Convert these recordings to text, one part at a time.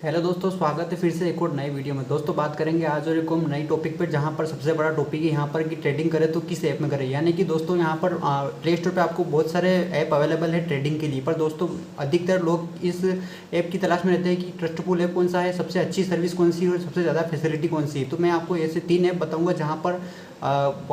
Hello दोस्तों, स्वागत है फिर से एक और नई वीडियो में। दोस्तों बात करेंगे आज और एक हम नई टॉपिक पर, जहां पर सबसे बड़ा टॉपिक है यहाँ पर कि ट्रेडिंग करें तो किस ऐप में करें। यानी कि दोस्तों यहाँ पर प्ले स्टोर पे आपको बहुत सारे ऐप अवेलेबल है ट्रेडिंग के लिए, पर दोस्तों अधिकतर लोग इस ऐप की तलाश में रहते हैं कि ट्रस्टफुल ऐप कौन सा है, सबसे अच्छी सर्विस कौन सी है और सबसे ज़्यादा फैसिलिटी कौन सी है। तो मैं आपको ऐसे 3 ऐप बताऊँगा जहाँ पर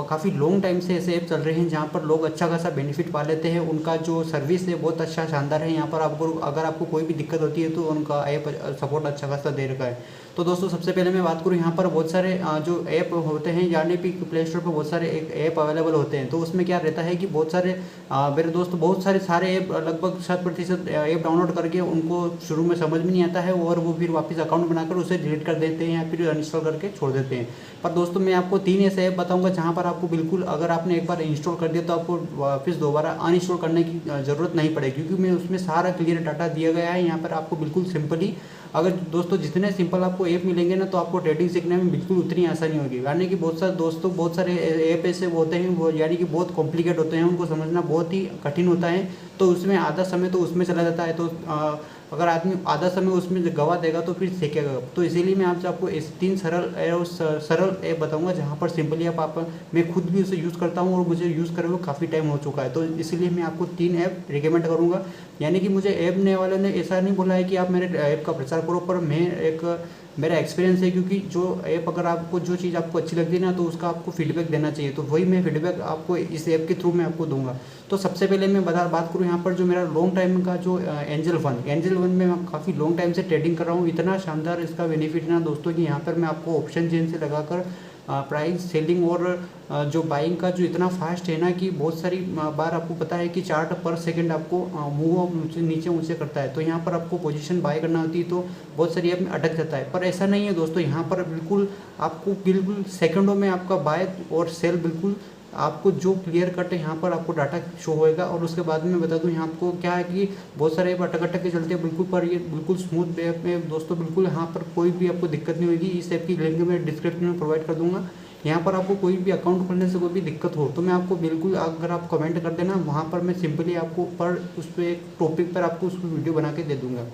काफ़ी लॉन्ग टाइम से ऐसे ऐप चल रहे हैं जहाँ पर लोग अच्छा खासा बेनिफिट पा लेते हैं। उनका जो सर्विस है बहुत अच्छा शानदार है। यहाँ पर आपको अगर आपको कोई भी दिक्कत होती है तो उनका ऐप सपोर्ट अच्छा खासा दे रखा है। तो दोस्तों सबसे पहले मैं बात करूँ, यहाँ पर बहुत सारे जो ऐप होते हैं, यानी कि प्ले स्टोर पर बहुत सारे ऐप अवेलेबल होते हैं। तो उसमें क्या रहता है कि बहुत सारे मेरे दोस्त बहुत सारे ऐप लगभग 60% ऐप डाउनलोड करके उनको शुरू में समझ में नहीं आता है और वो फिर वापस अकाउंट बनाकर उसे डिलीट कर देते हैं या फिर अनइंस्टॉल करके छोड़ देते हैं। पर दोस्तों मैं आपको 3 ऐसे ऐप बताऊंगा जहां पर आपको बिल्कुल, अगर आपने एक बार इंस्टॉल कर दिया तो आपको वापस दोबारा अनइंस्टॉल करने की ज़रूरत नहीं पड़ेगी, क्योंकि मैं उसमें सारा क्लियर डाटा दिया गया है। यहाँ पर आपको बिल्कुल सिंपली, अगर दोस्तों जितने सिंपल आपको ऐप मिलेंगे ना, तो आपको ट्रेडिंग सीखने में बिल्कुल उतनी आसानी होगी। यानी कि बहुत सारे ऐप ऐसे होते हैं वो, यानी कि बहुत कॉम्प्लिकेट होते हैं, उनको समझना बहुत ही कठिन होता है। तो उसमें आधा समय तो उसमें चला जाता है। तो अगर आदमी आधा समय उसमें गवा देगा तो फिर सीखेगा। तो इसीलिए मैं आपको इस 3 सरल ऐप बताऊंगा जहां पर सिंपली आप मैं खुद भी उसे यूज़ करता हूं और मुझे यूज़ करे हुए काफ़ी टाइम हो चुका है। तो इसलिए मैं आपको 3 ऐप रिकमेंड करूंगा। यानी कि मुझे ऐप ने वाले ने ऐसा नहीं बोला है कि आप मेरे ऐप का प्रचार करो, पर मेरा एक्सपीरियंस है, क्योंकि जो ऐप, अगर आपको जो चीज़ आपको अच्छी लगती है ना, तो उसका आपको फीडबैक देना चाहिए। तो वही मैं फीडबैक आपको इस ऐप के थ्रू मैं आपको दूंगा। तो सबसे पहले मैं बात करूँ यहाँ पर जो मेरा लॉन्ग टाइम का जो एंजल वन में मैं काफ़ी लॉन्ग टाइम से ट्रेडिंग कर रहा हूँ। इतना शानदार इसका बेनिफिट है ना दोस्तों कि यहाँ पर मैं आपको ऑप्शन चेन से लगाकर प्राइस सेलिंग और जो बाइंग का जो इतना फास्ट है ना, कि बहुत सारी बार आपको पता है कि चार्ट पर सेकंड आपको मूव नीचे ऊंचे करता है। तो यहाँ पर आपको पोजीशन बाय करना होती है तो बहुत सारी ऐप में अटक जाता है। पर ऐसा नहीं है दोस्तों, यहाँ पर बिल्कुल सेकंडों में आपका बाय और सेल बिल्कुल आपको जो क्लियर कट है यहाँ पर आपको डाटा शो होएगा। और उसके बाद में बता दूँ यहाँ आपको क्या है कि बहुत सारे ऐप अटक के चलते हैं बिल्कुल, पर ये बिल्कुल स्मूथ ऐप में दोस्तों, बिल्कुल यहाँ पर कोई भी आपको दिक्कत नहीं होगी। इस ऐप की लिंक मैं डिस्क्रिप्शन में प्रोवाइड कर दूंगा। यहाँ पर आपको कोई भी अकाउंट खोलने से कोई भी दिक्कत हो तो मैं आपको बिल्कुल, अगर आप कमेंट कर देना, वहाँ पर मैं सिंपली आपको उस पर एक टॉपिक पर आपको उसको वीडियो बना के दे दूँगा।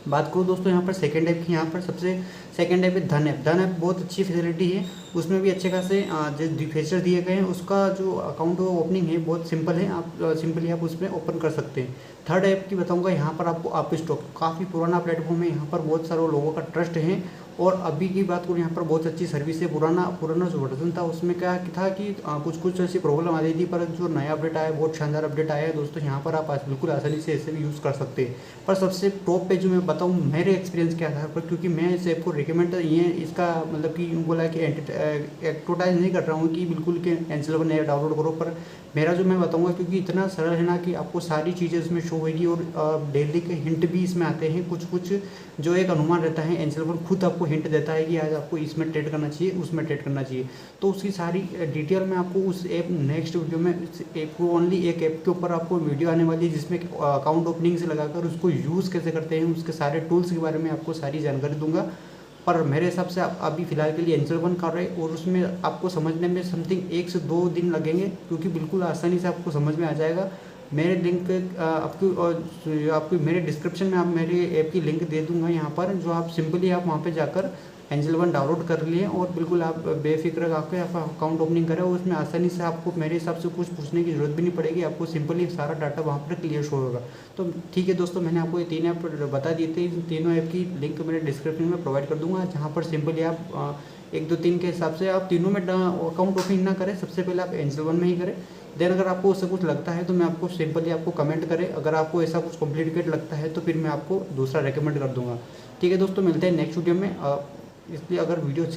बात करूँ दोस्तों यहाँ पर सेकंड ऐप की, यहाँ पर सबसे सेकंड ऐप है धन ऐप बहुत अच्छी फैसिलिटी है। उसमें भी अच्छे खासे जो फीचर दिए गए हैं। उसका जो अकाउंट ओपनिंग है बहुत सिंपल है, आप सिंपली आप उसमें ओपन कर सकते हैं। थर्ड ऐप की बताऊंगा, यहाँ पर आपको आप स्टॉक, काफ़ी पुराना प्लेटफॉर्म है, यहाँ पर बहुत सारे लोगों का ट्रस्ट है। और अभी की बात करूँ, यहाँ पर बहुत अच्छी सर्विस है। पुराना जो वर्जन था उसमें क्या था कि कुछ ऐसी प्रॉब्लम आ रही थी, पर जो नया अपडेट आया, बहुत शानदार अपडेट आया है दोस्तों। यहाँ पर आप बिल्कुल आसानी से ऐसे भी यूज़ कर सकते हैं। पर सबसे टॉप पे जो मैं बताऊँ मेरे एक्सपीरियंस के आधार पर, क्योंकि मैं इस ऐप को रिकमेंड ये इसका मतलब कि यूँ बोला कि एडवर्टाइज नहीं कर रहा हूँ कि बिल्कुल के एंजल वन ऐप डाउनलोड करो, पर मेरा जो मैं बताऊँगा क्योंकि इतना सरल है ना कि आपको सारी चीज़ें इसमें शो होगी। और डेली के हिंट भी इसमें आते हैं, कुछ जो एक अनुमान रहता है। एंजल वन खुद आपको हिंट देता है कि आज आपको इसमें ट्रेड करना चाहिए, उसमें ट्रेड करना चाहिए। तो उसकी सारी डिटेल में आपको उस ऐप नेक्स्ट वीडियो में, इस ऐप को ओनली एक ऐप के ऊपर आपको वीडियो आने वाली है, जिसमें अकाउंट ओपनिंग से लगाकर उसको यूज़ कैसे करते हैं, उसके सारे टूल्स के बारे में आपको सारी जानकारी दूंगा। पर मेरे हिसाब से आप अभी फ़िलहाल के लिए एंजल वन कर रहे हैं और उसमें आपको समझने में समथिंग 1 से 2 दिन लगेंगे, क्योंकि बिल्कुल आसानी से आपको समझ में आ जाएगा। मेरे लिंक आपको मेरे डिस्क्रिप्शन में आप मेरे ऐप की लिंक दे दूंगा यहाँ पर, जो आप सिंपली आप वहाँ पे जाकर एंजल वन डाउनलोड कर लिए और बिल्कुल आप बेफिक्र आकर आप अकाउंट ओपनिंग करें। उसमें आसानी से आपको मेरे हिसाब से कुछ पूछने की ज़रूरत भी नहीं पड़ेगी, आपको सिंपली सारा डाटा वहाँ पर क्लियर शो होगा। तो ठीक है दोस्तों, मैंने आपको ये 3 ऐप बता दिए थे। इन तीनों ऐप की लिंक मेरे डिस्क्रिप्शन में प्रोवाइड कर दूँगा, जहाँ पर सिंपली आप 1 2 3 के हिसाब से आप तीनों में अकाउंट ओपनिंग ना करें, सबसे पहले आप एंजल वन में ही करें। देन अगर आपको उससे कुछ लगता है तो मैं आपको सिंपली आपको कमेंट करें। अगर आपको ऐसा कुछ कॉम्प्लिकेट लगता है तो फिर मैं आपको दूसरा रेकमेंड कर दूंगा। ठीक है दोस्तों, मिलते हैं नेक्स्ट वीडियो में। इसलिए अगर वीडियो अच्छा